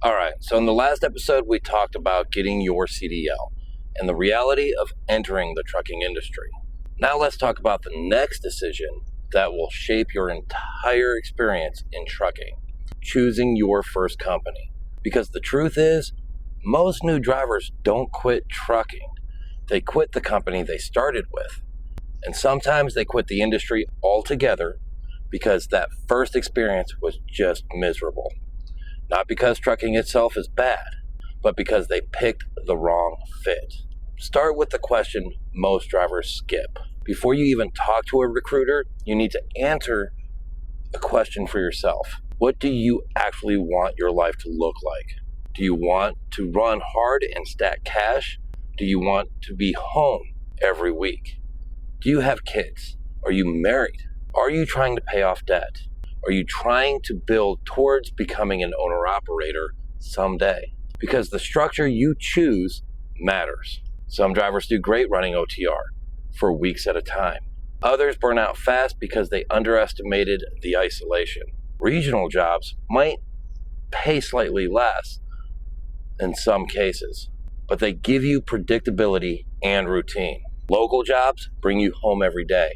All right, so in the last episode, we talked about getting your CDL and the reality of entering the trucking industry. Now let's talk about the next decision that will shape your entire experience in trucking, choosing your first company. Because the truth is, most new drivers don't quit trucking. They quit the company they started with. And sometimes they quit the industry altogether because that first experience was just miserable. Not because trucking itself is bad, but because they picked the wrong fit. Start with the question most drivers skip. Before you even talk to a recruiter, you need to answer a question for yourself. What do you actually want your life to look like? Do you want to run hard and stack cash? Do you want to be home every week? Do you have kids? Are you married? Are you trying to pay off debt? Are you trying to build towards becoming an owner-operator someday? Because the structure you choose matters. Some drivers do great running OTR for weeks at a time. Others burn out fast because they underestimated the isolation. Regional jobs might pay slightly less in some cases, but they give you predictability and routine. Local jobs bring you home every day,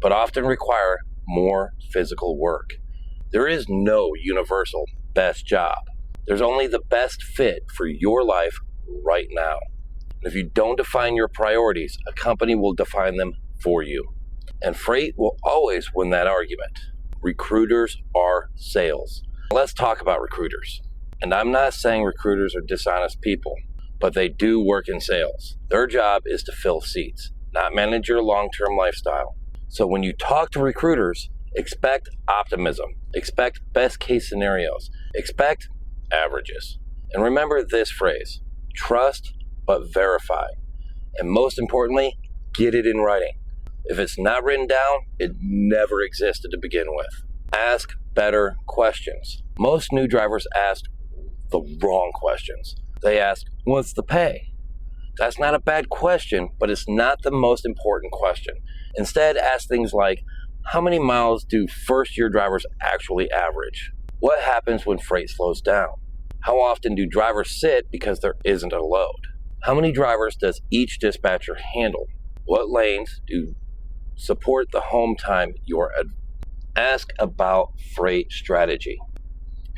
but often require more physical work. There is no universal best job. There's only the best fit for your life right now. If you don't define your priorities, a company will define them for you. And freight will always win that argument. Recruiters are sales. Let's talk about recruiters. And I'm not saying recruiters are dishonest people, but they do work in sales. Their job is to fill seats, not manage your long-term lifestyle. So when you talk to recruiters, expect optimism, expect best case scenarios, expect averages. And remember this phrase, trust but verify. And most importantly, get it in writing. If it's not written down, it never existed to begin with. Ask better questions. Most new drivers ask the wrong questions. They ask, what's the pay? That's not a bad question, but it's not the most important question. Instead, ask things like, how many miles do first-year drivers actually average? What happens when freight slows down? How often do drivers sit because there isn't a load? How many drivers does each dispatcher handle? What lanes do support the home time you're at? Ask about freight strategy.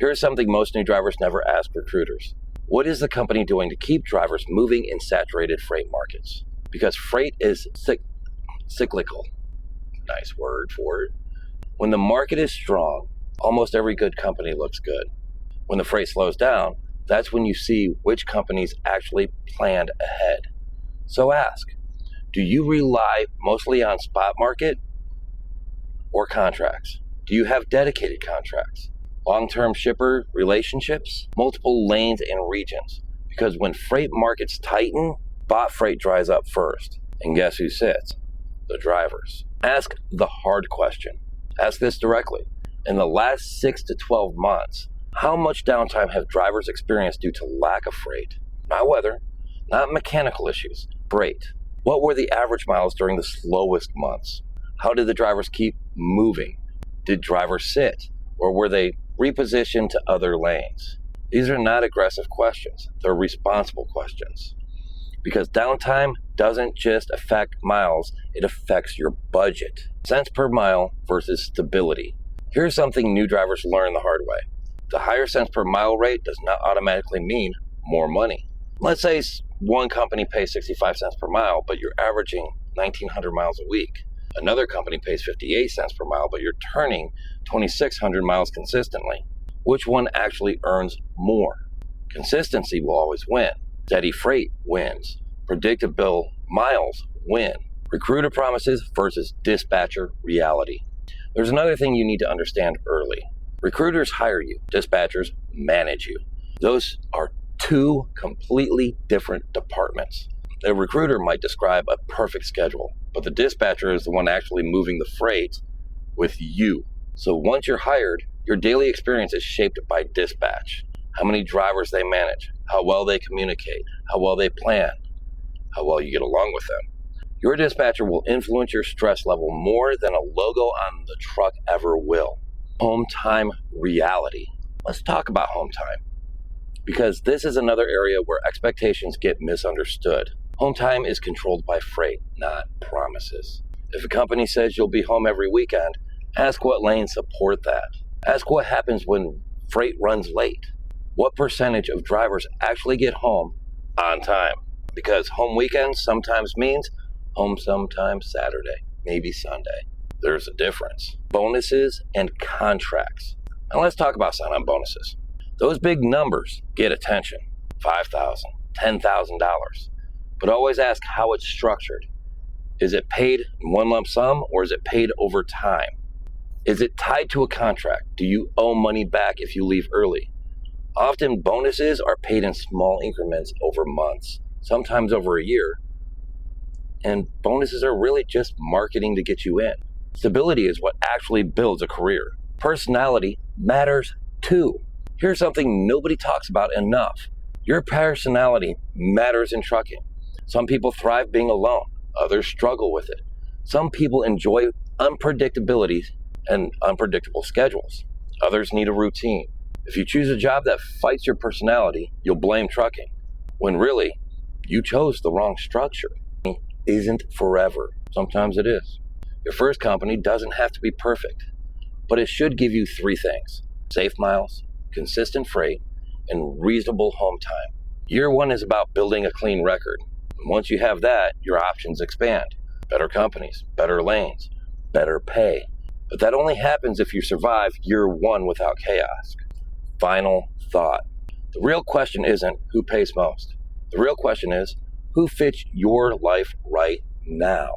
Here's something most new drivers never ask recruiters. What is the company doing to keep drivers moving in saturated freight markets? Because freight is cyclical. Nice word for it. When the market is strong, almost every good company looks good. When the freight slows down, that's when you see which companies actually planned ahead. So ask, do you rely mostly on spot market or contracts? Do you have dedicated contracts? Long-term shipper relationships? Multiple lanes and regions? Because when freight markets tighten, spot freight dries up first. And guess who sits? The drivers. Ask the hard question. Ask this directly. In the last 6 to 12 months, how much downtime have drivers experienced due to lack of freight? Not weather, not mechanical issues, freight. What were the average miles during the slowest months? How did the drivers keep moving? Did drivers sit? Or were they repositioned to other lanes? These are not aggressive questions. They're responsible questions. Because downtime doesn't just affect miles, it affects your budget. Cents per mile versus stability. Here's something new drivers learn the hard way. The higher cents per mile rate does not automatically mean more money. Let's say one company pays 65 cents per mile, but you're averaging 1,900 miles a week. Another company pays 58 cents per mile, but you're turning 2,600 miles consistently. Which one actually earns more? Consistency will always win. Steady freight wins. Predictable miles win. Recruiter promises versus dispatcher reality. There's another thing you need to understand early. Recruiters hire you. Dispatchers manage you. Those are two completely different departments. A recruiter might describe a perfect schedule, but the dispatcher is the one actually moving the freight with you. So once you're hired, your daily experience is shaped by dispatch. How many drivers they manage, how well they communicate, how well they plan, how well you get along with them. Your dispatcher will influence your stress level more than a logo on the truck ever will. Home time reality. Let's talk about home time. because this is another area where expectations get misunderstood. Home time is controlled by freight, not promises. If a company says you'll be home every weekend, ask what lanes support that. Ask what happens when freight runs late. What percentage of drivers actually get home on time? Because home weekends sometimes means home sometimes Saturday, maybe Sunday. There's a difference. Bonuses and contracts. Now let's talk about sign-on bonuses. Those big numbers get attention. $5,000, $10,000. But always ask how it's structured. Is it paid in one lump sum or is it paid over time? Is it tied to a contract? Do you owe money back if you leave early? Often bonuses are paid in small increments over months, sometimes over a year. And bonuses are really just marketing to get you in. Stability is what actually builds a career. Personality matters too. Here's something nobody talks about enough. Your personality matters in trucking. Some people thrive being alone. Others struggle with it. Some people enjoy unpredictability and unpredictable schedules. Others need a routine. If you choose a job that fights your personality, you'll blame trucking, when really, you chose the wrong structure. It isn't forever. Sometimes it is. Your first company doesn't have to be perfect, but it should give you 3 things: safe miles, consistent freight, and reasonable home time. Year 1 is about building a clean record. And once you have that, your options expand. Better companies, better lanes, better pay. But that only happens if you survive year 1 without chaos. Final thought. The real question isn't who pays most. The real question is who fits your life right now.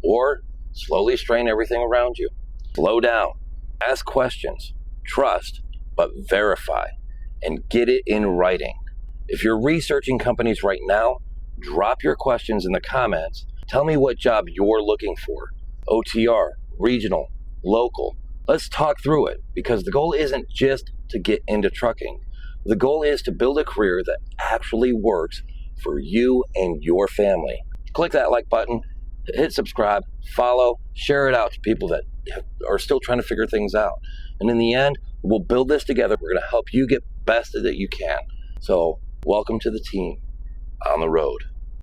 Or slowly strain everything around you. Slow down. Ask questions. Trust, but verify. And get it in writing. If you're researching companies right now, drop your questions in the comments. Tell me what job you're looking for. OTR, regional, local. Let's talk through it, because the goal isn't just to get into trucking. The goal is to build a career that actually works for you and your family. Click that like button, hit subscribe, follow, share it out to people that are still trying to figure things out. And in the end, we'll build this together. We're going to help you get best that you can. So welcome to the team on the road.